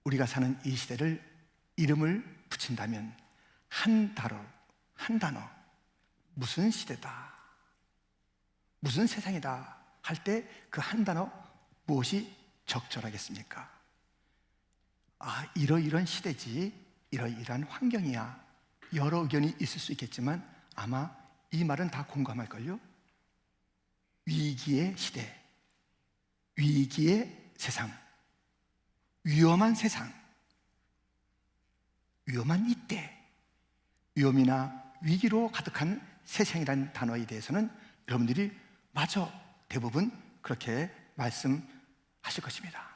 우리가 사는 이 시대를 이름을 붙인다면 한 단어, 무슨 시대다, 무슨 세상이다 할 때 그 한 단어 무엇이 적절하겠습니까? 이러이러한 시대지, 이러이러한 환경이야. 여러 의견이 있을 수 있겠지만 아마 이 말은 다 공감할걸요? 위기의 시대, 위기의 세상, 위험한 세상, 위험한 이때, 위험이나 위기로 가득한 세상이라는 단어에 대해서는 여러분들이 마저 대부분 그렇게 말씀하실 것입니다.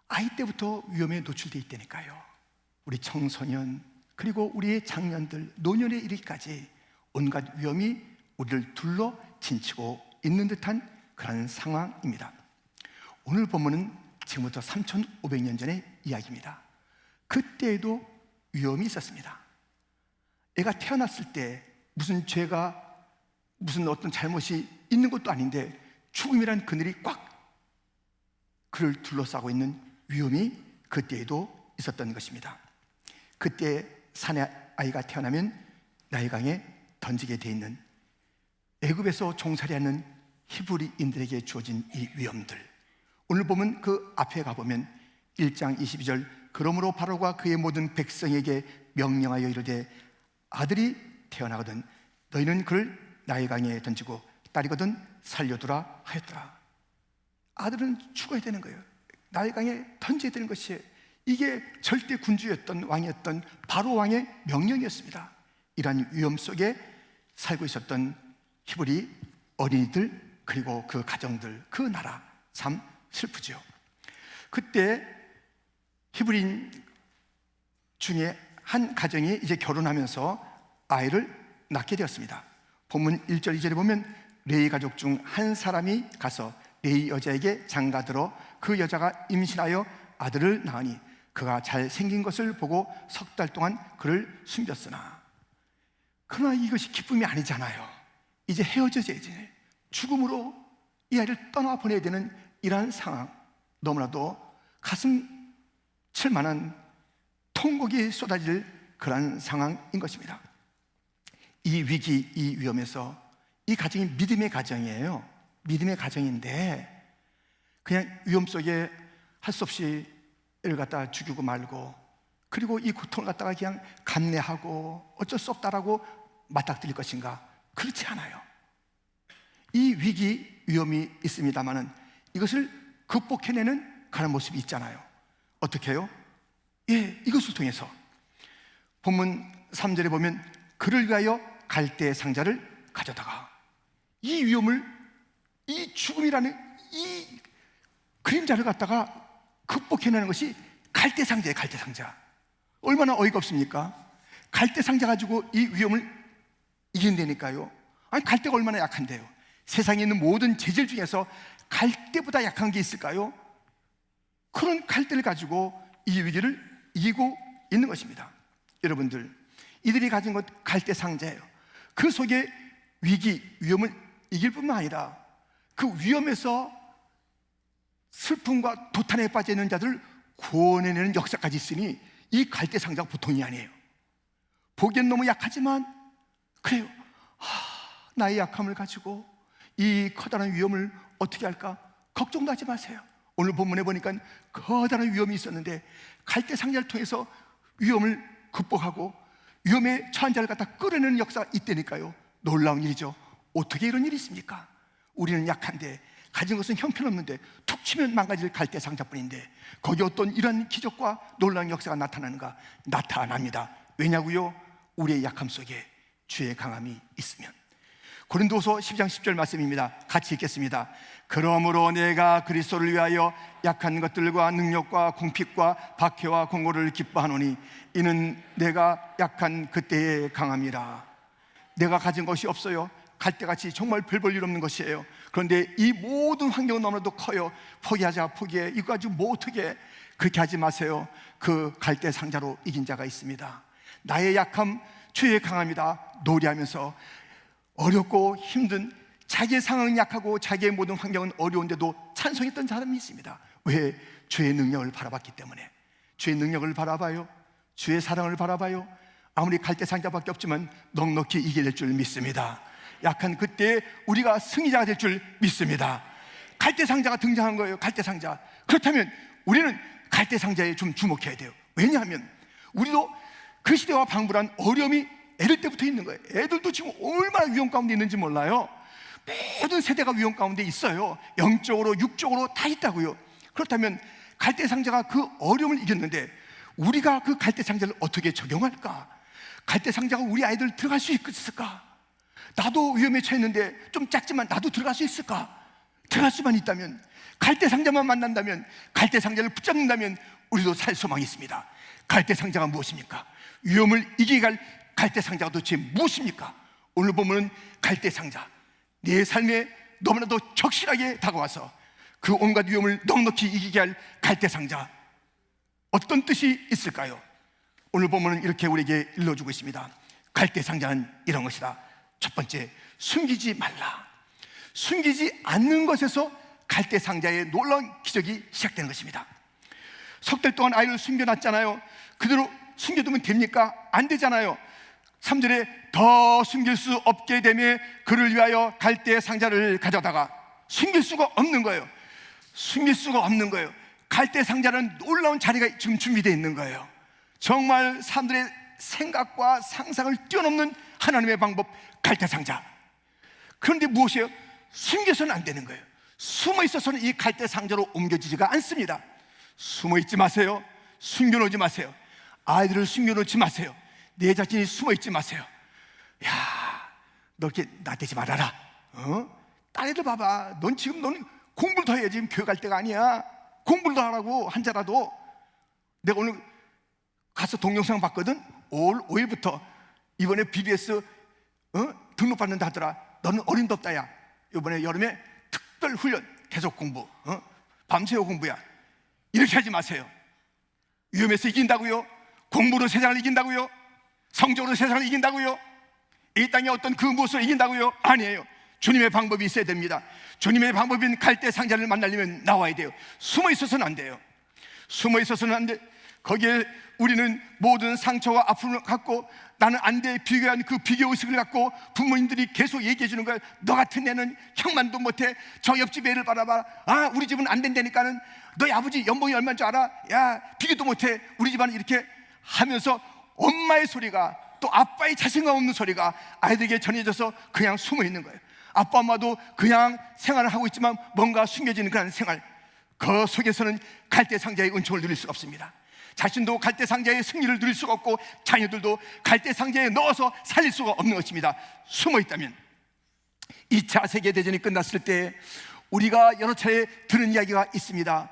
아이 때부터 위험에 노출되어 있다니까요. 우리 청소년, 그리고 우리의 장년들, 노년에 이르기까지 온갖 위험이 우리를 둘러 진치고 있는 듯한 그런 상황입니다. 오늘 본문은 지금부터 3,500년 전의 이야기입니다. 그때에도 위험이 있었습니다. 애가 태어났을 때 무슨 죄가, 무슨 어떤 잘못이 있는 것도 아닌데 죽음이란 그늘이 꽉 그를 둘러싸고 있는 위험이 그때에도 있었던 것입니다. 그때 사내 아이가 태어나면 나일강에 던지게 돼 있는, 애굽에서 종살이하는 히브리인들에게 주어진 이 위험들, 오늘 보면 그 앞에 가보면 1장 22절, 그러므로 바로가 그의 모든 백성에게 명령하여 이르되 아들이 태어나거든 너희는 그를 나일강에 던지고 딸이거든 살려두라 하였더라. 아들은 죽어야 되는 거예요. 나일강에 던져야 되는 것이, 이게 절대 군주였던 왕이었던 바로 왕의 명령이었습니다. 이러한 위험 속에 살고 있었던 히브리 어린이들, 그리고 그 가정들, 그 나라, 참 슬프죠. 그때 히브리인 중에 한 가정이 이제 결혼하면서 아이를 낳게 되었습니다. 본문 1절 2절에 보면 레위 가족 중 한 사람이 가서 레위 여자에게 장가들어 그 여자가 임신하여 아들을 낳으니 그가 잘생긴 것을 보고 석 달 동안 그를 숨겼으나, 그러나 이것이 기쁨이 아니잖아요. 이제 헤어져야지, 죽음으로 이 아이를 떠나보내야 되는 이러한 상황, 너무나도 가슴 칠 만한 통곡이 쏟아질 그런 상황인 것입니다. 이 위기, 이 위험에서 이 가정이 믿음의 가정이에요. 믿음의 가정인데 그냥 위험 속에 할 수 없이 애를 갖다 죽이고 말고, 그리고 이 고통을 갖다가 그냥 감내하고 어쩔 수 없다라고 맞닥뜨릴 것인가? 그렇지 않아요. 이 위기, 위험이 있습니다마는 이것을 극복해내는 그런 모습이 있잖아요. 어떻게 해요? 이것을 통해서 본문 3절에 보면 그를 위하여 갈대 상자를 가져다가, 이 위험을, 이 죽음이라는 이 그림자를 갖다가 극복해내는 것이 갈대 상자예요. 갈대 상자. 얼마나 어이가 없습니까? 갈대 상자 가지고 이 위험을 이긴다니까요. 아니, 갈대가 얼마나 약한데요. 세상에 있는 모든 재질 중에서 갈대보다 약한 게 있을까요? 그런 갈대를 가지고 이 위기를 이기고 있는 것입니다. 여러분들, 이들이 가진 것 갈대 상자예요. 그 속에 위기, 위험을 이길 뿐만 아니라 그 위험에서 슬픔과 도탄에 빠져 있는 자들을 구원해내는 역사까지 있으니 이 갈대 상자가 보통이 아니에요. 보기엔 너무 약하지만 그래요. 나의 약함을 가지고 이 커다란 위험을 어떻게 할까? 걱정도 하지 마세요. 오늘 본문에 보니까 커다란 위험이 있었는데 갈대 상자를 통해서 위험을 극복하고 위험에 처한 자를 갖다 끌어내는 역사가 있다니까요. 놀라운 일이죠. 어떻게 이런 일이 있습니까? 우리는 약한데, 가진 것은 형편없는데 툭 치면 망가질 갈대 상자뿐인데 거기 어떤 이런 기적과 놀라운 역사가 나타나는가? 나타납니다. 왜냐고요? 우리의 약함 속에 주의 강함이 있으면. 고린도서 10장 10절 말씀입니다. 같이 읽겠습니다. 그러므로 내가 그리스도를 위하여 약한 것들과 능력과 궁핍과 박해와 공고를 기뻐하노니 이는 내가 약한 그때의 강함이라. 내가 가진 것이 없어요. 갈대같이 정말 별 볼 일 없는 것이에요. 그런데 이 모든 환경은 너무나도 커요. 포기하자, 포기해. 이거 가지고 뭐 어떻게 해? 그렇게 하지 마세요. 그 갈대 상자로 이긴 자가 있습니다. 나의 약함, 주의 강함이다 노래하면서 어렵고 힘든 자기의 상황은 약하고 자기의 모든 환경은 어려운데도 찬송했던 사람이 있습니다. 왜? 주의 능력을 바라봤기 때문에, 주의 능력을 바라봐요. 주의 사랑을 바라봐요. 아무리 갈대상자밖에 없지만 넉넉히 이겨낼 줄 믿습니다. 약한 그때 우리가 승리자가 될 줄 믿습니다. 갈대상자가 등장한 거예요. 갈대상자. 그렇다면 우리는 갈대상자에 좀 주목해야 돼요. 왜냐하면 우리도 그 시대와 방불한 어려움이 애들 때부터 있는 거예요. 애들도 지금 얼마나 위험 가운데 있는지 몰라요. 모든 세대가 위험 가운데 있어요. 영적으로 육적으로 다 있다고요. 그렇다면 갈대상자가 그 어려움을 이겼는데 우리가 그 갈대상자를 어떻게 적용할까? 갈대상자가 우리 아이들 들어갈 수 있을까? 나도 위험에 처했는데 좀 작지만 나도 들어갈 수 있을까? 들어갈 수만 있다면, 갈대상자만 만난다면, 갈대상자를 붙잡는다면 우리도 살 소망이 있습니다. 갈대상자가 무엇입니까? 위험을 이기게 할 갈대상자가 도대체 무엇입니까? 오늘 보면 갈대상자, 내 삶에 너무나도 적실하게 다가와서 그 온갖 위험을 넉넉히 이기게 할 갈대상자, 어떤 뜻이 있을까요? 오늘 보면 이렇게 우리에게 일러주고 있습니다. 갈대상자는 이런 것이다. 첫 번째, 숨기지 말라. 숨기지 않는 것에서 갈대상자의 놀라운 기적이 시작되는 것입니다. 석 달 동안 아이를 숨겨놨잖아요. 그대로 숨겨두면 됩니까? 안 되잖아요. 3절에 더 숨길 수 없게 되며 그를 위하여 갈대상자를 가져다가, 숨길 수가 없는 거예요. 숨길 수가 없는 거예요. 갈대상자는 놀라운 자리가 지금 준비되어 있는 거예요. 정말 사람들의 생각과 상상을 뛰어넘는 하나님의 방법, 갈대상자. 그런데 무엇이에요? 숨겨서는 안 되는 거예요. 숨어 있어서는 이 갈대상자로 옮겨지지가 않습니다. 숨어 있지 마세요. 숨겨놓지 마세요. 아이들을 숨겨놓지 마세요. 내 자신이 숨어 있지 마세요. 야, 너 이렇게 나대지 말아라. 딸애들 봐봐. 넌 공부를 더 해야지. 지금 교회 갈 때가 아니야. 공부를 더 하라고, 한자라도. 내가 오늘 가서 동영상 봤거든. 5월 5일부터 이번에 BBS 등록받는다 하더라. 너는 어림도 없다 야. 이번에 여름에 특별 훈련, 계속 공부, 밤새워 공부야. 이렇게 하지 마세요. 위험해서 이긴다고요? 공부로 세상을 이긴다고요? 성적으로 세상을 이긴다고요? 이 땅의 어떤 그 무엇을 이긴다고요? 아니에요. 주님의 방법이 있어야 됩니다. 주님의 방법인 갈대상자를 만나려면 나와야 돼요. 숨어 있어서는 안 돼요. 숨어 있어서는 안 돼. 거기에 우리는 모든 상처와 아픔을 갖고 나는 안 돼 비교한 그 비교의식을 갖고 부모님들이 계속 얘기해 주는 거예요. 너 같은 애는 형만도 못해. 저 옆집 애를 바라봐. 아, 우리 집은 안 된다니까는. 너희 아버지 연봉이 얼마인 줄 알아? 야, 비교도 못해. 우리 집안은 이렇게 하면서 엄마의 소리가, 또 아빠의 자신감 없는 소리가 아이들에게 전해져서 그냥 숨어 있는 거예요. 아빠 엄마도 그냥 생활을 하고 있지만 뭔가 숨겨지는 그런 생활, 그 속에서는 갈대상자의 은총을 누릴 수가 없습니다. 자신도 갈대상자의 승리를 누릴 수가 없고 자녀들도 갈대상자에 넣어서 살릴 수가 없는 것입니다. 숨어 있다면. 2차 세계대전이 끝났을 때 우리가 여러 차례 들은 이야기가 있습니다.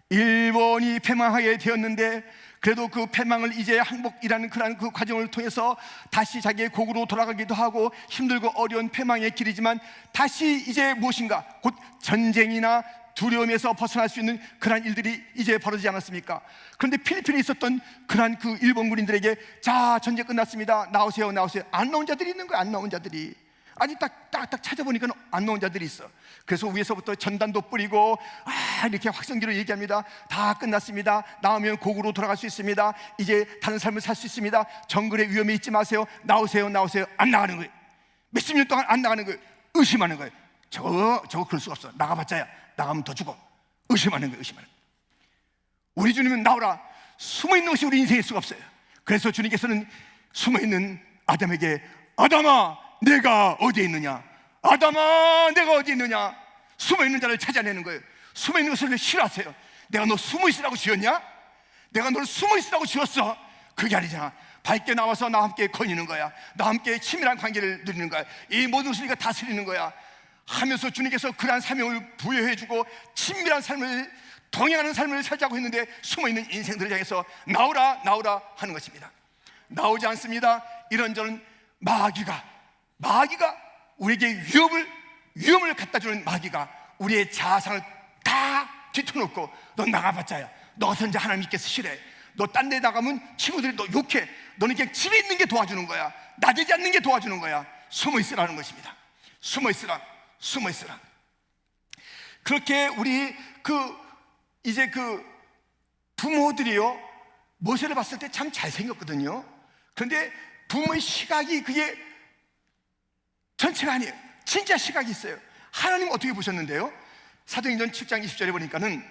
일본이 패망하게 되었는데 그래도 그 패망을 이제 항복이라는 그 과정을 통해서 다시 자기의 고국으로 돌아가기도 하고 힘들고 어려운 패망의 길이지만 다시 이제 무엇인가, 곧 전쟁이나 두려움에서 벗어날 수 있는 그러한 일들이 이제 벌어지지 않았습니까? 그런데 필리핀에 있었던 그러한 그 일본 군인들에게 자, 전쟁 끝났습니다. 나오세요, 나오세요. 안 나온 자들이 있는 거야. 안 나온 자들이. 아니 딱 찾아보니까 안 나온 자들이 있어. 그래서 위에서부터 전단도 뿌리고 이렇게 확성기로 얘기합니다. 다 끝났습니다. 나오면 고국으로 돌아갈 수 있습니다. 이제 다른 삶을 살 수 있습니다. 정글의 위험에 있지 마세요. 나오세요, 나오세요. 안 나가는 거예요. 몇십 년 동안 안 나가는 거예요. 의심하는 거예요. 저거 그럴 수가 없어. 나가봤자야. 나가면 더 죽어. 의심하는 거예요. 의심하는 거예요. 우리 주님은 나오라. 숨어있는 것이 우리 인생일 수가 없어요. 그래서 주님께서는 숨어있는 아담에게 아담아 내가 어디에 있느냐? 아담아 내가 어디에 있느냐? 숨어있는 자를 찾아내는 거예요. 숨어있는 것을 싫어하세요. 내가 너 숨어있으라고 지었냐? 내가 너를 숨어있으라고 지었어. 그게 아니잖아. 밝게 나와서 나와 함께 거니는 거야. 나와 함께 친밀한 관계를 누리는 거야. 이 모든 것을 네가 다스리는 거야 하면서 주님께서 그러한 사명을 부여해주고 친밀한 삶을, 동행하는 삶을 살자고 했는데 숨어있는 인생들을 향해서 나오라 나오라 하는 것입니다. 나오지 않습니다. 이런저런 마귀가 우리에게 위험을 갖다주는 마귀가 우리의 자아상을 다 뒤쳐놓고 너 나가봤자야. 너 어서 이제 하나님 믿겠어. 싫어해. 너 딴 데 나가면 친구들이 너 욕해. 너는 그냥 집에 있는 게 도와주는 거야. 나대지 않는 게 도와주는 거야. 숨어 있으라는 것입니다. 숨어 있으라. 그렇게 우리 이제 부모들이요, 모세를 봤을 때 참 잘생겼거든요. 그런데 부모의 시각이 그게 전체가 아니에요. 진짜 시각이 있어요. 하나님 어떻게 보셨는데요? 사도행전 7장 20절에 보니까는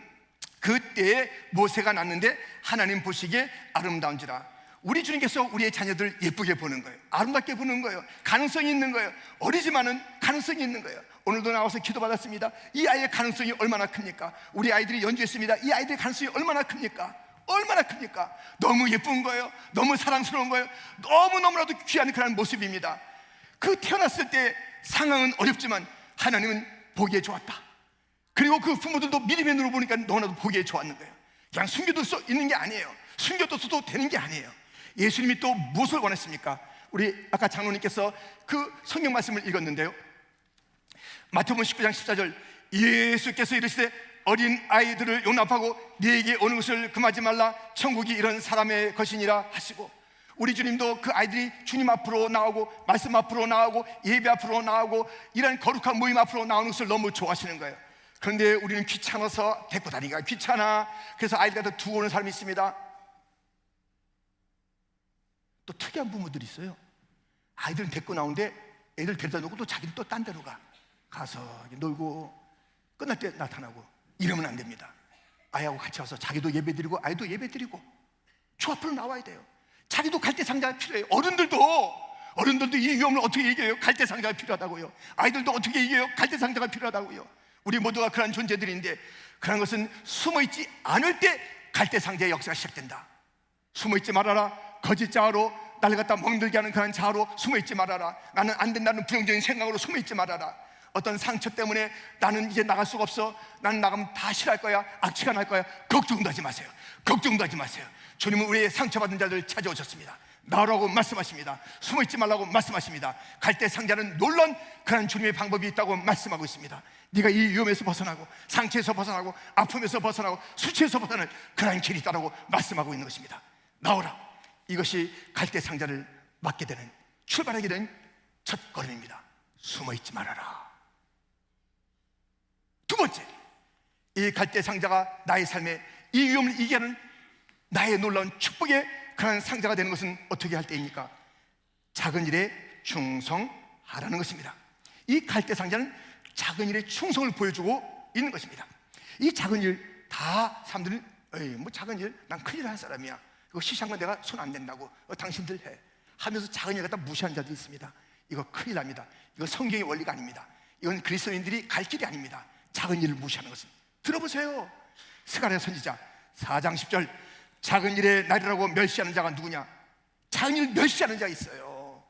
그때에 모세가 낳는데 하나님 보시기에 아름다운지라. 우리 주님께서 우리의 자녀들 예쁘게 보는 거예요. 아름답게 보는 거예요. 가능성이 있는 거예요. 어리지만은 가능성이 있는 거예요. 오늘도 나와서 기도받았습니다. 이 아이의 가능성이 얼마나 큽니까? 우리 아이들이 연주했습니다. 이 아이들의 가능성이 얼마나 큽니까? 얼마나 큽니까? 너무 예쁜 거예요. 너무 사랑스러운 거예요. 너무너무나도 귀한 그런 모습입니다. 그 태어났을 때 상황은 어렵지만 하나님은 보기에 좋았다. 그리고 그 부모들도 믿음의 눈으로 보니까 너무나도 보기에 좋았는 거예요. 그냥 숨겨둘 수 있는 게 아니에요. 숨겨둬도 되는 게 아니에요. 예수님이 또 무엇을 원했습니까? 우리 아까 장로님께서 그 성경 말씀을 읽었는데요, 마태복음 19장 14절, 예수께서 이르시되 어린 아이들을 용납하고 네게 오는 것을 금하지 말라. 천국이 이런 사람의 것이니라 하시고, 우리 주님도 그 아이들이 주님 앞으로 나오고 말씀 앞으로 나오고 예배 앞으로 나오고 이런 거룩한 모임 앞으로 나오는 것을 너무 좋아하시는 거예요. 그런데 우리는 귀찮아서 데리고 다니기가 귀찮아. 그래서 아이들 갖다 두고 오는 사람이 있습니다. 또 특이한 부모들이 있어요. 아이들은 데리고 나오는데 애들 데려다 놓고 또 자기는 또 딴 데로 가서 놀고 끝날 때 나타나고. 이러면 안 됩니다. 아이하고 같이 와서 자기도 예배 드리고 아이도 예배 드리고 주 앞으로 나와야 돼요. 자기도 갈대상자가 필요해요. 어른들도 이 위험을 어떻게 이겨요? 갈대상자가 필요하다고요. 아이들도 어떻게 이겨요? 갈대상자가 필요하다고요. 우리 모두가 그런 존재들인데, 그런 것은 숨어있지 않을 때 갈대상자의 역사가 시작된다. 숨어있지 말아라. 거짓자로 나를 갖다 멍들게 하는 그런 자로 숨어있지 말아라. 나는 안 된다는 부정적인 생각으로 숨어있지 말아라. 어떤 상처 때문에 나는 이제 나갈 수가 없어, 나는 나가면 다 싫어할 거야, 악취가 날 거야. 걱정도 하지 마세요. 걱정도 하지 마세요. 주님은 우리의 상처받은 자들 찾아오셨습니다. 나오라고 말씀하십니다. 숨어있지 말라고 말씀하십니다. 갈대상자는 놀라운 그런 주님의 방법이 있다고 말씀하고 있습니다. 네가 이 위험에서 벗어나고 상처에서 벗어나고 아픔에서 벗어나고 수치에서 벗어나는 그런 길이 있다고 말씀하고 있는 것입니다. 나오라. 이것이 갈대상자를 맡게 되는, 출발하게 된 첫 걸음입니다. 숨어있지 말아라. 두 번째, 이 갈대상자가 나의 삶에 이 위험을 이기게 하는 나의 놀라운 축복의 그런 상자가 되는 것은 어떻게 할 때입니까? 작은 일에 충성하라는 것입니다. 이 갈대상자는 작은 일에 충성을 보여주고 있는 것입니다. 이 작은 일 다 사람들은 뭐 작은 일, 난 큰일 할 사람이야, 이거 시시한 건 내가 손 안 댄다고, 당신들 해 하면서 작은 일 갖다 무시하는 자도 있습니다. 이거 큰일 납니다. 이거 성경의 원리가 아닙니다. 이건 그리스도인들이 갈 길이 아닙니다. 작은 일을 무시하는 것은. 들어보세요. 스가랴 선지자 4장 10절, 작은 일에 나리라고 멸시하는 자가 누구냐? 작은 일을 멸시하는 자가 있어요.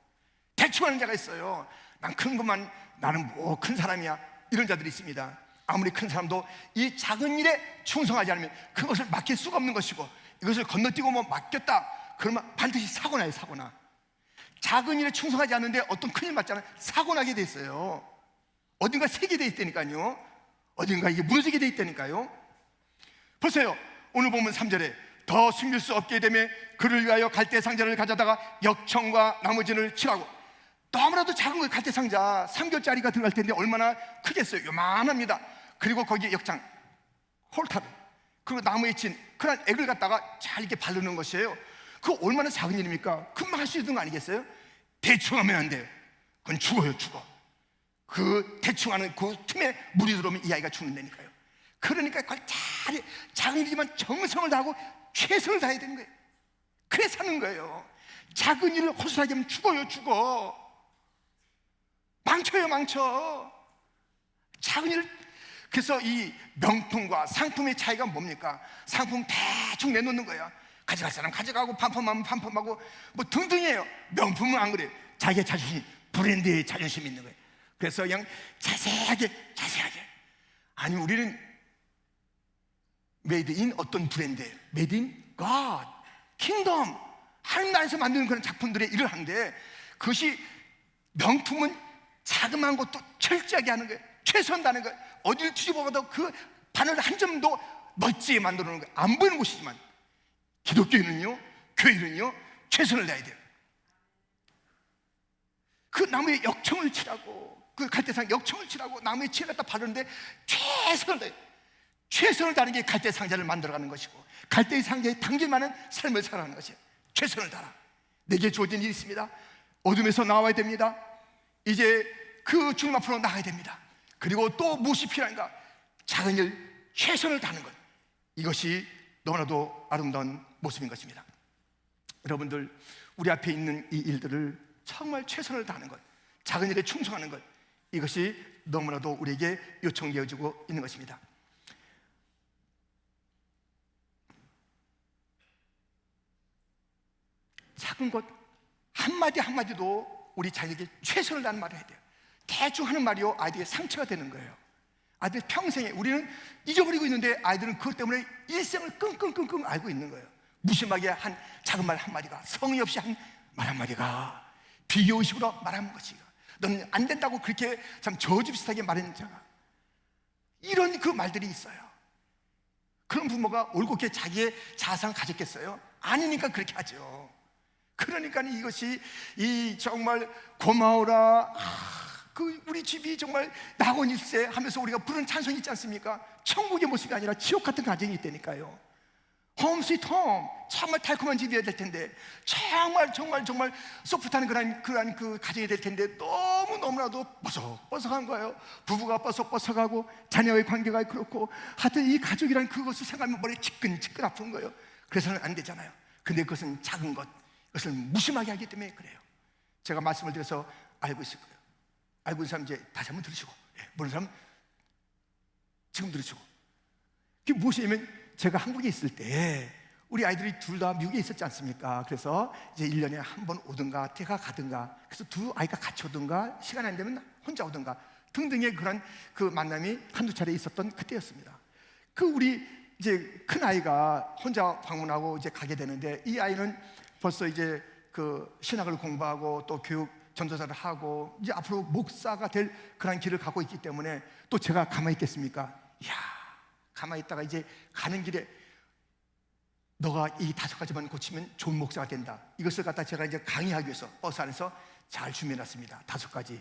대충하는 자가 있어요. 난 큰 것만, 나는 뭐 큰 사람이야, 이런 자들이 있습니다. 아무리 큰 사람도 이 작은 일에 충성하지 않으면 그것을 맡길 수가 없는 것이고, 이것을 건너뛰고 뭐 맡겼다 그러면 반드시 사고 나요. 사고나. 작은 일에 충성하지 않는데 어떤 큰일 맞잖아요. 사고 나게 돼 있어요. 어딘가 새게 돼 있다니까요. 어딘가 이게 무너지게 돼 있다니까요. 보세요. 오늘 보면 3절에 더 숨길 수 없게 되며 그를 위하여 갈대상자를 가져다가 역청과 나머지를 칠하고. 너무나도 작은 거예요. 갈대상자 3개월짜리가 들어갈 텐데 얼마나 크겠어요. 요만합니다. 그리고 거기에 역장, 홀타를, 그리고 나무에 친 그런 액을 갖다가 잘 이렇게 바르는 것이에요. 그거 얼마나 작은 일입니까? 금방 할 수 있는 거 아니겠어요? 대충 하면 안 돼요. 그건 죽어요. 죽어. 그 대충 하는 그 틈에 물이 들어오면 이 아이가 죽는다니까요. 그러니까 그걸 잘, 작은 일이지만 정성을 다하고 최선을 다해야 되는 거예요. 그래 사는 거예요. 작은 일을 허술하게 하면 죽어요. 죽어. 망쳐요. 망쳐. 작은 일을. 그래서 이 명품과 상품의 차이가 뭡니까? 상품 대충 내놓는 거예요. 가져갈 사람 가져가고 반품하면 반품하고 뭐 등등이에요. 명품은 안 그래요. 자기의 자존심, 브랜드의 자존심이 있는 거예요. 그래서 그냥 자세하게. 아니, 우리는 메이드 인 어떤 브랜드예요? 메이드 인 갓, 킹덤, 하나님 나라에서 만드는 그런 작품들의 일을 하는데, 그것이 명품은 자그마한 것도 철저하게 하는 거예요. 최선 다하는 거예요. 어디를 뒤집어봐도 그 바늘 한 점도 멋지게 만들어 놓는 거예요. 안 보이는 곳이지만 기독교인은요, 교회는요, 최선을 다해야 돼요. 그 나무에 역청을 칠하고, 그 갈대상 역청을 칠하고 나무에 칠 갖다 바르는데 최선을 다해요. 최선을 다하는 게 갈대 상자를 만들어가는 것이고, 갈대의 상자에 담길 만한 삶을 살아가는 것이에요. 최선을 다하라. 내게 주어진 일이 있습니다. 어둠에서 나와야 됩니다. 이제 그 주님 앞으로 나가야 됩니다. 그리고 또 무엇이 필요한가? 작은 일, 최선을 다하는 것, 이것이 너무나도 아름다운 모습인 것입니다. 여러분들, 우리 앞에 있는 이 일들을 정말 최선을 다하는 것, 작은 일에 충성하는 것, 이것이 너무나도 우리에게 요청되어지고 있는 것입니다. 작은 것 한마디 한마디도 우리 자녀에게 최선을 다하는 말을 해야 돼요. 대충 하는 말이요, 아이들에게 상처가 되는 거예요. 아이들 평생에, 우리는 잊어버리고 있는데 아이들은 그것 때문에 일생을 끙끙끙끙 앓고 있는 거예요. 무심하게 한 작은 말 한마디가, 성의 없이 한 말 한마디가, 비교의식으로 말하는 것이, 너는 안 된다고 그렇게 참 저주비슷하게 말하는 자가, 이런 그 말들이 있어요. 그런 부모가 올곧게 자기의 자상을 가졌겠어요? 아니니까 그렇게 하죠. 그러니까 이것이 이 정말 고마워라, 그 우리 집이 정말 낙원일세 하면서 우리가 부르는 찬송이 있지 않습니까? 천국의 모습이 아니라 지옥 같은 가정이 있다니까요. 홈 스위트 홈, 정말 달콤한 집이어야 될 텐데, 정말 소프트한 그런 그 가정이 될 텐데, 너무나도 뻐석뻐석한 거예요. 부부가 뻐석뻐석하고 자녀의 관계가 그렇고, 하여튼 이 가족이란 그것을 생각하면 머리 지끈지끈 아픈 거예요. 그래서는 안 되잖아요. 근데 그것은 작은 것, 그것을 무심하게 하기 때문에 그래요. 제가 말씀을 드려서 알고 있을 거예요. 알고 있는 사람 이제 다시 한번 들으시고, 모르는 사람 지금 들으시고. 그게 무엇이냐면, 제가 한국에 있을 때 우리 아이들이 둘 다 미국에 있었지 않습니까? 그래서 이제 1년에 한 번 오든가 제가 가든가, 그래서 두 아이가 같이 오든가, 시간이 안 되면 혼자 오든가 등등의 그런 그 만남이 한두 차례 있었던 그때였습니다. 그 우리 이제 큰 아이가 혼자 방문하고 이제 가게 되는데, 이 아이는 벌써 이제 그 신학을 공부하고 또 교육 전도사를 하고 이제 앞으로 목사가 될 그런 길을 가고 있기 때문에, 또 제가 가만히 있겠습니까? 이야, 가만히 있다가 이제 가는 길에 너가 이 5가지만 고치면 좋은 목사가 된다, 이것을 갖다 제가 이제 강의하기 위해서 버스 안에서 잘 준비해놨습니다. 5가지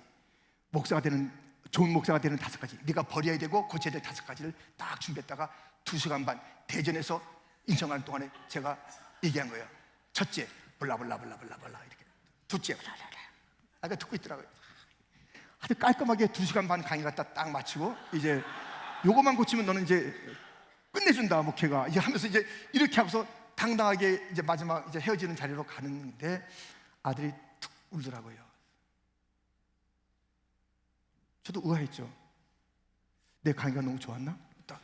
목사가 되는, 좋은 목사가 되는 5가지, 네가 버려야 되고 고쳐야 될 5가지를 딱 준비했다가 2시간 반 대전에서 인천가는 동안에 제가 얘기한 거예요. 첫째, 블라블라블라블라블라 이렇게. 둘째, 아까 듣고 있더라고요. 아주 깔끔하게 2시간 반 강의 갖다 딱 마치고, 이제 요거만 고치면 너는 이제 끝내준다, 목회가. 이제 하면서 이제 이렇게 하고서 당당하게 이제 마지막 이제 헤어지는 자리로 가는데, 아들이 툭 울더라고요. 저도 의아했죠. 내 강의가 너무 좋았나? 딱.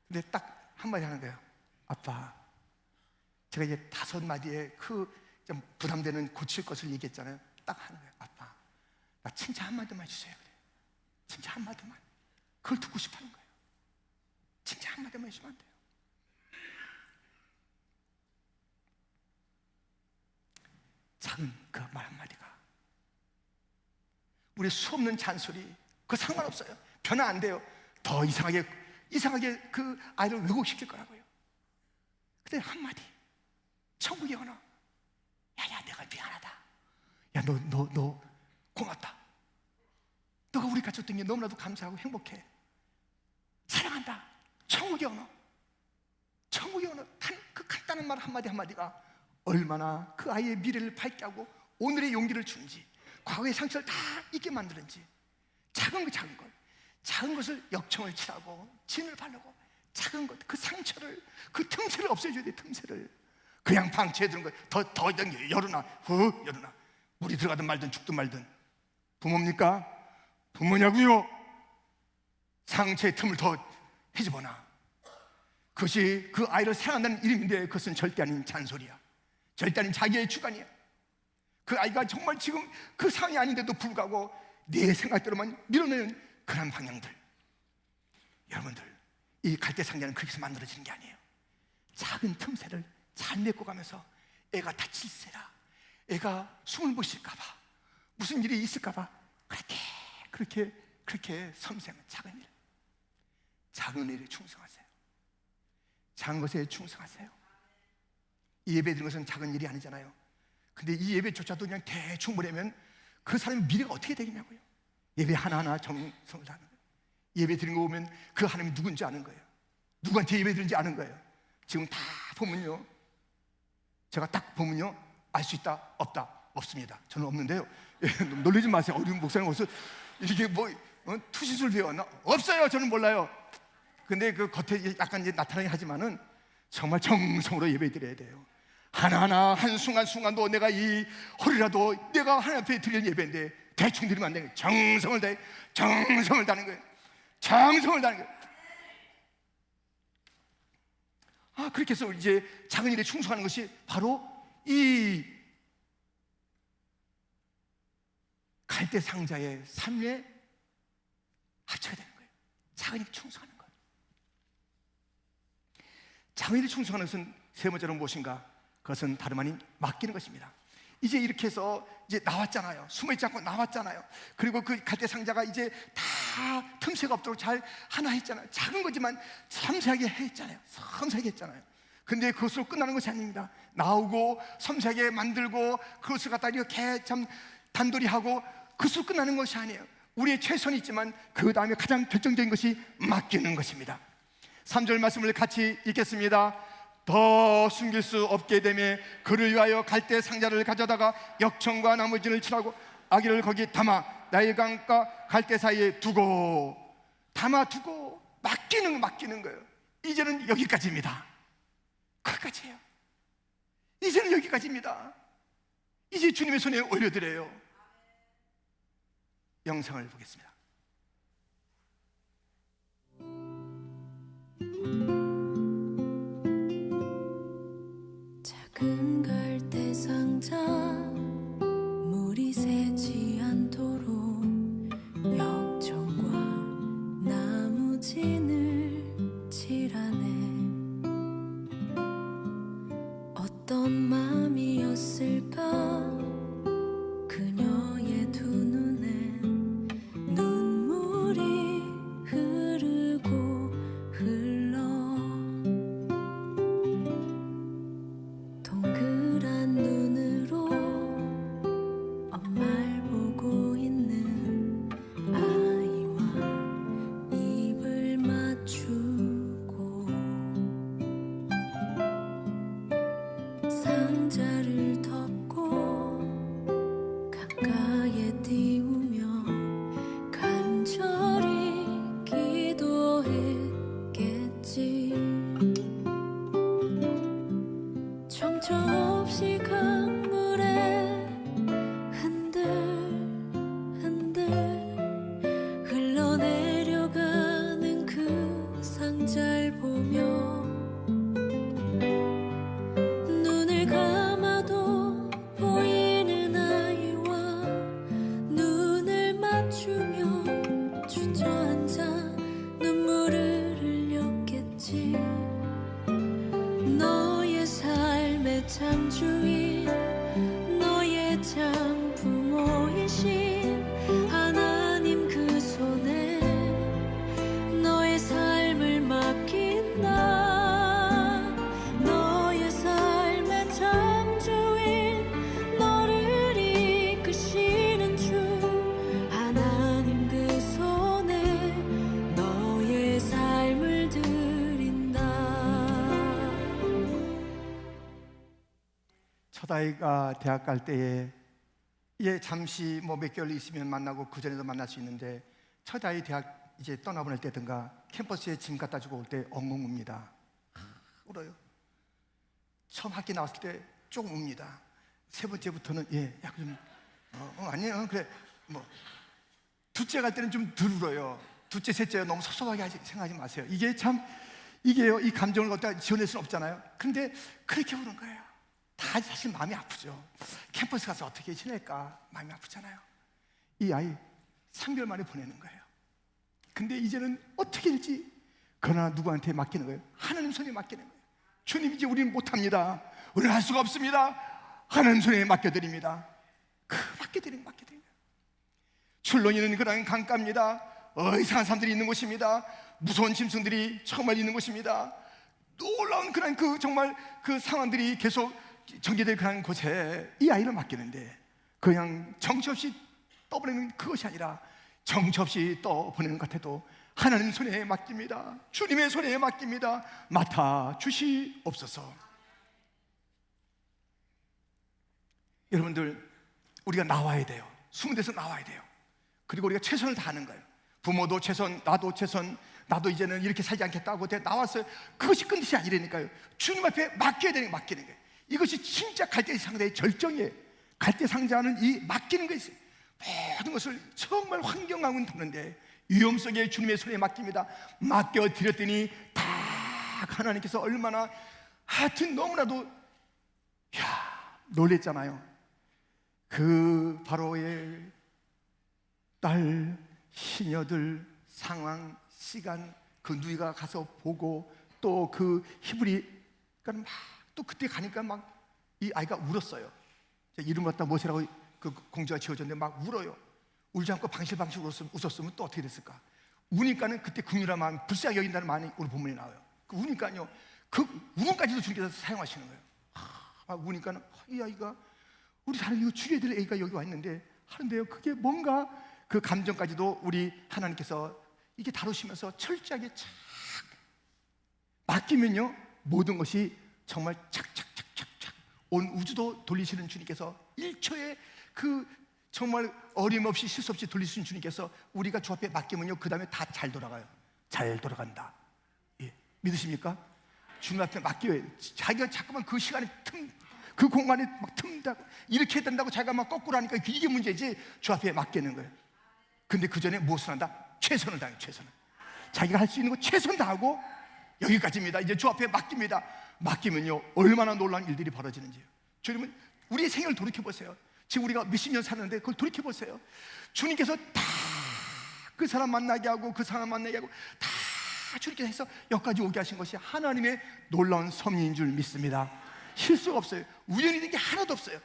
근데 딱 한마디 하는 거예요. 아빠, 제가 이제 5마디에 그 좀 부담되는 고칠 것을 얘기했잖아요. 딱 하는 거예요. 아빠, 나 칭찬 한마디만 해주세요. 그래. 칭찬 한마디만. 그걸 듣고 싶어 하는 거예요. 칭찬 한마디만 해주면 안 돼요. 작은 그 말 한마디가, 우리 수없는 잔소리, 그거 상관없어요. 변화 안 돼요. 더 이상하게 그 아이를 왜곡시킬 거라고요. 근데 한마디, 천국의 언어. 야, 내가 미안하다. 야, 너 고맙다. 너가 우리 같이 줬던 게 너무나도 감사하고 행복해. 사랑한다. 천국의 언어. 천국의 언어. 그 간단한 말 한마디가 얼마나 그 아이의 미래를 밝게 하고 오늘의 용기를 주는지, 과거의 상처를 다 잊게 만드는지. 작은 것을 역청을 칠하고 진을 바르고, 작은 것, 그 상처를, 그 틈새를 없애줘야 돼. 틈새를. 그냥 방치해 두는 거예요. 더 열어놔. 열어놔. 물이 들어가든 말든 죽든 말든. 부모입니까? 부모냐고요? 상처의 틈을 더 해집어놔. 그것이 그 아이를 사랑한다는 이름인데, 그것은 절대 아닌 잔소리야. 절대 아닌 자기의 주관이야. 그 아이가 정말 지금 그 상황이 아닌데도 불구하고 내 생각대로만 밀어내는 그런 방향들. 여러분들, 이 갈대 상자는 그렇게 해서 만들어지는 게 아니에요. 작은 틈새를 잘 메꿔가면서, 애가 다칠세라, 애가 숨을 못 쉴까봐, 무슨 일이 있을까봐 그렇게 섬세한 작은 일에 충성하세요. 작은 것에 충성하세요. 이 예배 드리는 것은 작은 일이 아니잖아요. 근데 이 예배조차도 그냥 대충 보내면 그 사람의 미래가 어떻게 되겠냐고요. 예배 하나하나 정성을 다하는 거예요. 예배 드린 거 보면 그 하나님이 누군지 아는 거예요. 누구한테 예배 드린지 아는 거예요. 지금 다 보면요, 제가 딱 보면요, 알 수 있다, 없다, 없습니다. 저는 없는데요. 놀라지 마세요. 우리 목사님 어디서 이게 뭐 투시술 배웠나? 없어요. 저는 몰라요. 근데 그 겉에 약간 이제 나타나긴 하지만은 정말 정성으로 예배 드려야 돼요. 하나하나 한순간순간도 내가 이 허리라도 내가 하나님 앞에 드리는 예배인데 대충 드리면 안 되는 거예요. 정성을 다해, 정성을 다하는 거예요. 정성을 다하는 거예요. 그렇게 해서 이제 작은 일에 충성하는 것이 바로 이 갈대 상자의 삶의 하체가 되는 거예요. 작은 일에 충성하는 거예요. 작은 일에 충성하는 것은 세 번째로 무엇인가? 그것은 다름 아닌 맡기는 것입니다. 이제 이렇게 해서 이제 나왔잖아요. 숨어있지 않고 나왔잖아요. 그리고 그 갈대 상자가 이제 다 틈새가 없도록 잘 하나 했잖아요. 작은 거지만 섬세하게 했잖아요. 섬세하게 했잖아요. 근데 그것으로 끝나는 것이 아닙니다. 나오고 섬세하게 만들고 그것을 갖다 이렇게 참 단돌이 하고 그것으로 끝나는 것이 아니에요. 우리의 최선이 있지만 그 다음에 가장 결정적인 것이 맡기는 것입니다. 3절 말씀을 같이 읽겠습니다. 더 숨길 수 없게 되며 그를 위하여 갈대 상자를 가져다가 역청과 나머지를 칠하고 아기를 거기 담아 나일강과 갈대 사이에 두고, 담아두고 맡기는 거예요. 이제는 여기까지입니다. 거기까지예요. 이제는 여기까지입니다. 이제 주님의 손에 올려드려요. 영상을 보겠습니다. 작은 갈대 상자 물이 새지 않도록 역청과 나무진을 칠하네. 어떤 마음이었을까? 그녀의 두 눈엔 눈물이 흐르고 흘러 동그란 눈으로 엄마를 보고 있는 아이와 입을 맞추고 상자를 덮고 가까이에 띄우며 간절히 기도했겠지. 정처 없이 강물에 흔들흔들 흘러내려가는 그 상자를 보며 눈을 감아도 보이는 아이와 눈을 맞추며 주저앉아 눈물을 흘렸겠지. 너의 삶의 참 주인, 너의 참 부모이신 하나님 그 손에 너의 삶을 맡긴다. 너의 삶의 참 주인, 너를 이끄시는 주 하나님 그 손에 너의 삶을 드린다. 첫아이가 대학 갈 때에 잠시 몇 개월 있으면 만나고 그 전에도 만날 수 있는데 첫아이 대학 이제 떠나보낼 때든가 캠퍼스에 짐 갖다 주고 올 때 엉엉 웁니다. 울어요. 처음 학기 나왔을 때 조금 웁니다. 세 번째부터는 약간 좀 아니에요. 그래 둘째 갈 때는 좀 덜 울어요. 둘째, 셋째 너무 섭섭하게 생각하지 마세요. 이게요, 이 감정을 갖다 지어낼 수는 없잖아요. 근데 그렇게 우는 거예요. 다 사실 마음이 아프죠. 캠퍼스 가서 어떻게 지낼까 마음이 아프잖아요. 이 아이 3개월 만에 보내는 거예요. 근데 이제는 어떻게 될지, 그러나 누구한테 맡기는 거예요? 하나님 손에 맡기는 거예요. 주님, 이제 우리는 못합니다. 우리는 할 수가 없습니다. 하나님 손에 맡겨드립니다. 맡겨드리는 거예요. 출렁이는 그런 강가입니다. 이상한 사람들이 있는 곳입니다. 무서운 짐승들이 정말 있는 곳입니다. 놀라운 그런 정말 그 상황들이 계속 전개될 그런 곳에 이 아이를 맡기는데, 그냥 정처 없이 떠보내는 그것이 아니라 정처 없이 떠보내는 것 같아도 하나님 손에 맡깁니다. 주님의 손에 맡깁니다. 맡아 주시옵소서. 여러분들, 우리가 나와야 돼요. 숨은 데서 나와야 돼요. 그리고 우리가 최선을 다하는 거예요. 부모도 최선, 나도 최선, 나도 이제는 이렇게 살지 않겠다고 나왔어요. 그것이 끝이 아니라니까요. 주님 앞에 맡겨야 되는, 맡기는 거예요. 이것이 진짜 갈대 상자의 절정이에요. 갈대 상자는 이 맡기는 것이 모든 것을 정말 환경하고는 다른데 위험 속에 주님의 손에 맡깁니다. 맡겨드렸더니 다 하나님께서 얼마나 하여튼 너무나도 놀랬잖아요. 그 바로의 딸, 시녀들 상황, 시간, 그 누이가 가서 보고 또 그 히브리, 그러니까 막 또 그때 가니까 막 이 아이가 울었어요. 이름 갖다 모세라고 그 공주가 지어줬는데 막 울어요. 울지 않고 방실방실 웃었으면 또 어떻게 됐을까? 우니까는 그때 긍휼한 마음, 불쌍히 여긴다는 마음이 오늘 본문에 나와요. 그 우니까요, 그 울음까지도 주님께서 사용하시는 거예요. 막 우니까는 이 아이가 우리 다른 이거 죽여야 될 애가 여기 와 있는데 하는데요, 그게 뭔가 그 감정까지도 우리 하나님께서 이게 다루시면서 철저하게 착 맡기면요, 모든 것이 정말 착착착착착 온 우주도 돌리시는 주님께서 1초에 그 정말 어림없이 실수 없이 돌리시는 주님께서 우리가 주 앞에 맡기면요, 그 다음에 다 잘 돌아가요. 잘 돌아간다. 예, 믿으십니까? 주님 앞에 맡겨요. 자기가 자꾸만 그 시간에 그 공간에 막 틈다고 이렇게 된다고 자기가 막 거꾸로 하니까 이게 문제지. 주 앞에 맡기는 거예요. 근데 그 전에 무엇을 한다? 최선을 다해요. 최선을. 자기가 할 수 있는 거 최선 다하고 여기까지입니다. 이제 주 앞에 맡깁니다. 맡기면요, 얼마나 놀라운 일들이 벌어지는지요. 주님은 우리의 생애를 돌이켜보세요. 지금 우리가 몇십 년 사는데 그걸 돌이켜보세요. 주님께서 다 그 사람 만나게 하고 그 사람 만나게 하고 다 주님께서 해서 여기까지 오게 하신 것이 하나님의 놀라운 섭리인 줄 믿습니다. 실수가 없어요. 우연히 된 게 하나도 없어요.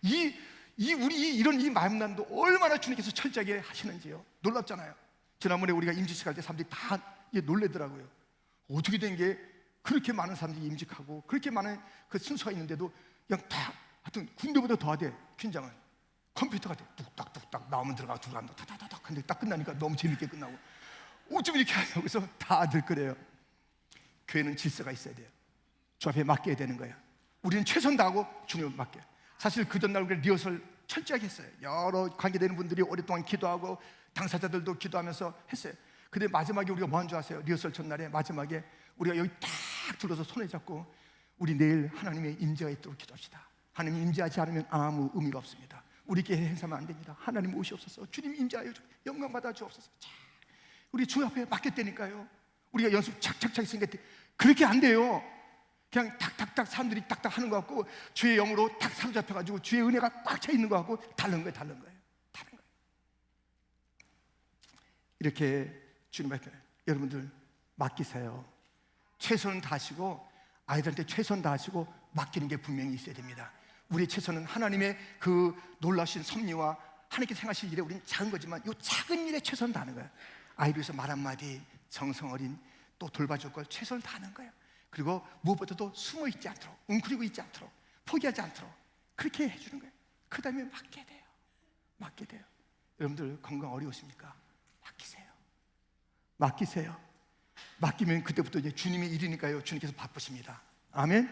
우리 이런 이 만남도 얼마나 주님께서 철저하게 하시는지요. 놀랍잖아요. 지난번에 우리가 임직식 할 때 사람들이 다 놀래더라고요. 어떻게 된 게 그렇게 많은 사람들이 임직하고 그렇게 많은 그 순서가 있는데도 그냥 다 하여튼 군대보다 더하대. 퀸장은 컴퓨터가 돼. 뚝딱뚝딱 나오면 들어가고 들어간다. 타타타닥. 근데 딱 끝나니까 너무 재밌게 끝나고 어쩜 이렇게 하냐고. 그래서 다들 그래요. 교회는 질서가 있어야 돼요. 주 앞에 맡겨야 되는 거예요. 우리는 최선 다하고 주님을 맡겨요. 사실 그 전날 우리가 리허설 철저하게 했어요. 여러 관계되는 분들이 오랫동안 기도하고 당사자들도 기도하면서 했어요. 근데 마지막에 우리가 뭐 한 줄 아세요? 리허설 전날에 마지막에 우리가 여기 딱 들어서 손을 잡고 우리 내일 하나님의 임재가 있도록 기도합시다. 하나님 임재하지 않으면 아무 의미가 없습니다. 우리께 행사하면 안 됩니다. 하나님 오시옵소서. 주님 임재하여 영광 받아 주옵소서. 우리 주 앞에 맡겼다니까요. 우리가 연습 착착착 생겼대. 그렇게 안 돼요. 그냥 탁탁탁 사람들이 딱딱 하는 것 같고 주의 영으로 탁 사로잡혀가지고 주의 은혜가 꽉 차 있는 것 같고 다른 거예요. 다른 거예요. 이렇게 주님 앞에 여러분들 맡기세요. 최선을 다하시고 아이들한테 최선 다하시고 맡기는 게 분명히 있어야 됩니다. 우리의 최선은 하나님의 그 놀라우신 섭리와 하나님께 생하실 일에 우리는 작은 거지만 이 작은 일에 최선을 다하는 거예요. 아이를 위해서 말 한마디 정성 어린 또 돌봐줄 걸 최선을 다하는 거예요. 그리고 무엇보다도 숨어 있지 않도록, 웅크리고 있지 않도록, 포기하지 않도록 그렇게 해주는 거예요. 그 다음에 맡게 돼요. 맡게 돼요. 여러분들 건강 어려우십니까? 맡기세요. 맡기세요. 맡기면 그때부터 이제 주님의 일이니까요. 주님께서 바쁘십니다. 아멘.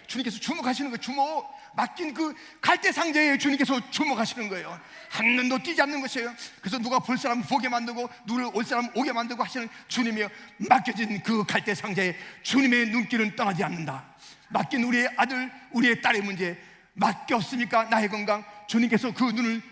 주님께서 주목하시는 거예요. 주목. 맡긴 그 갈대 상자에 주님께서 주목하시는 거예요. 한 눈도 띄지 않는 것이에요. 그래서 누가 볼 사람 보게 만들고 누를 올 사람 오게 만들고 하시는 주님이요. 맡겨진 그 갈대 상자에 주님의 눈길은 떠나지 않는다. 맡긴 우리의 아들, 우리의 딸의 문제 맡겼습니까? 나의 건강 주님께서 그 눈을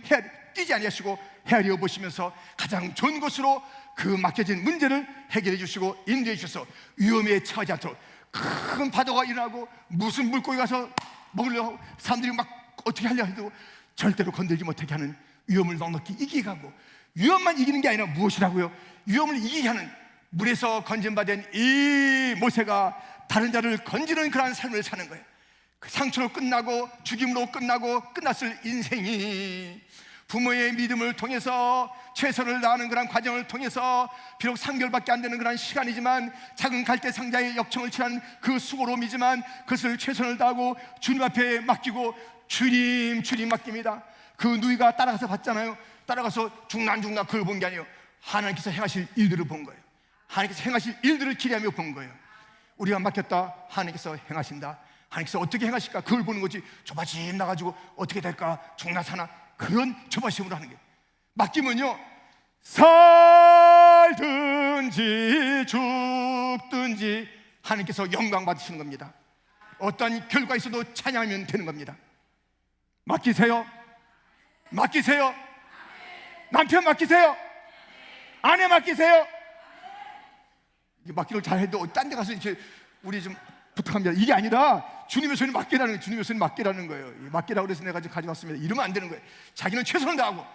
띄지 아니하시고 헤아려 보시면서 가장 좋은 곳으로 그 맡겨진 문제를 해결해 주시고 인도해 주셔서 위험에 처하지 않도록 큰 파도가 일어나고 무슨 물고기 가서 먹으려고 사람들이 막 어떻게 하려 해도 절대로 건들지 못하게 하는 위험을 넉넉히 이기게 하고 위험만 이기는 게 아니라 무엇이라고요? 위험을 이기게 하는 물에서 건진받은 이 모세가 다른 자를 건지는 그러한 삶을 사는 거예요. 그 상처로 끝나고 죽임으로 끝나고 끝났을 인생이 부모의 믿음을 통해서 최선을 다하는 그런 과정을 통해서 비록 3개월밖에 안 되는 그런 시간이지만 작은 갈대 상자의 역청을 치는 그 수고로움이지만 그것을 최선을 다하고 주님 앞에 맡기고 주님 맡깁니다. 그 누이가 따라가서 봤잖아요. 따라가서 중난중난 그걸 본 게 아니에요. 하나님께서 행하실 일들을 본 거예요. 하나님께서 행하실 일들을 기대하며 본 거예요. 우리가 맡겼다, 하나님께서 행하신다. 하나님께서 어떻게 행하실까 그걸 보는 거지. 조바심 나가지고 어떻게 될까, 죽나 사나, 그런 조바심으로 하는 게. 맡기면요, 살든지 죽든지 하나님께서 영광 받으시는 겁니다. 어떠한 결과 있어도 찬양하면 되는 겁니다. 맡기세요. 맡기세요. 남편 맡기세요. 아내 맡기세요. 맡기를 잘해도 딴 데 가서 이제 우리 좀 부탁합니다. 이게 아니라 주님의 손에 맡기라는 거예요. 주님의 손에 맡기라는 거예요. 맡기라고 그래서 내가 지금 가져왔습니다. 이러면 안 되는 거예요. 자기는 최선을 다하고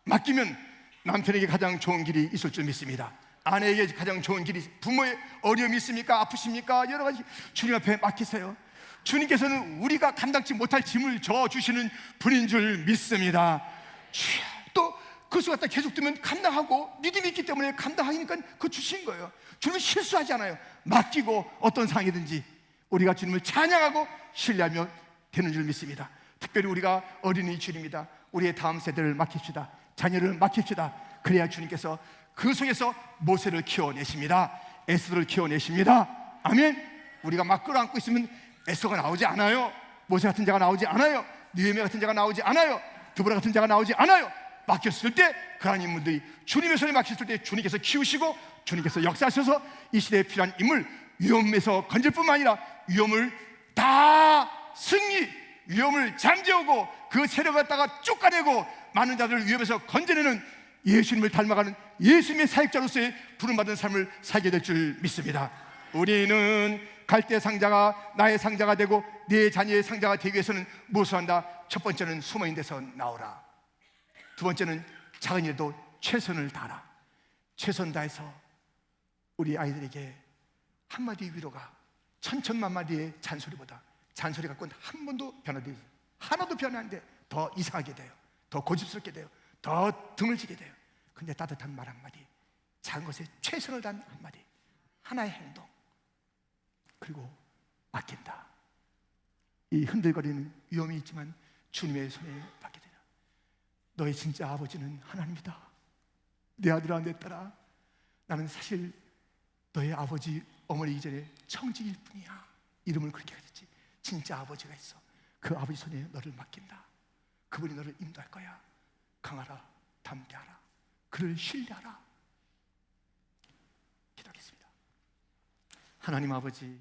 맡기면 남편에게 가장 좋은 길이 있을 줄 믿습니다. 아내에게 가장 좋은 길이, 부모의 어려움이 있습니까? 아프십니까? 여러 가지 주님 앞에 맡기세요. 주님께서는 우리가 감당치 못할 짐을 져주시는 분인 줄 믿습니다. 또 그것을 갖다 계속 두면 감당하고, 믿음이 있기 때문에 감당하니까 그거 주신 거예요. 주님은 실수하지 않아요. 맡기고 어떤 상황이든지 우리가 주님을 찬양하고 신뢰하며 되는 줄 믿습니다. 특별히 우리가 어린이 주님입니다. 우리의 다음 세대를 맡깁시다. 자녀를 맡깁시다. 그래야 주님께서 그 속에서 모세를 키워내십니다. 에스더를 키워내십니다. 아멘. 우리가 막 끌어안고 있으면 에스더가 나오지 않아요. 모세 같은 자가 나오지 않아요. 느헤미야 같은 자가 나오지 않아요. 드보라 같은 자가 나오지 않아요. 맡겼을 때 그런 인물들이 주님의 손에 맡겼을 때 주님께서 키우시고 주님께서 역사하셔서 이 시대에 필요한 인물, 위험에서 건질 뿐만 아니라 위험을 다 승리, 위험을 잠재우고 그 세력을 갖다가 쫓아내고 많은 자들을 위험에서 건져내는 예수님을 닮아가는 예수님의 사역자로서의 부름받은 삶을 살게 될 줄 믿습니다. 우리는 갈대 상자가 나의 상자가 되고 네 자녀의 상자가 되기 위해서는 무엇을 한다? 첫 번째는 숨어있는 데서 나오라. 두 번째는 작은 일에도 최선을 다하라. 최선 다해서 우리 아이들에게 한마디 위로가 천천만 마디의 잔소리보다, 잔소리 갖고는 한 번도 변하지, 하나도 변하는데 더 이상하게 돼요. 더 고집스럽게 돼요. 더 등을 지게 돼요. 근데 따뜻한 말 한마디, 작은 것에 최선을 다한 한마디, 하나의 행동, 그리고 맡긴다. 이 흔들거리는 위험이 있지만 주님의 손에 맡게 되라. 너의 진짜 아버지는 하나님이다. 내 아들아, 내 딸아, 나는 사실 너의 아버지 어머니 이전에 청직일 뿐이야. 이름을 그렇게 가졌지. 진짜 아버지가 있어. 그 아버지 손에 너를 맡긴다. 그분이 너를 인도할 거야. 강하라, 담대하라, 그를 신뢰하라. 기도하겠습니다. 하나님 아버지,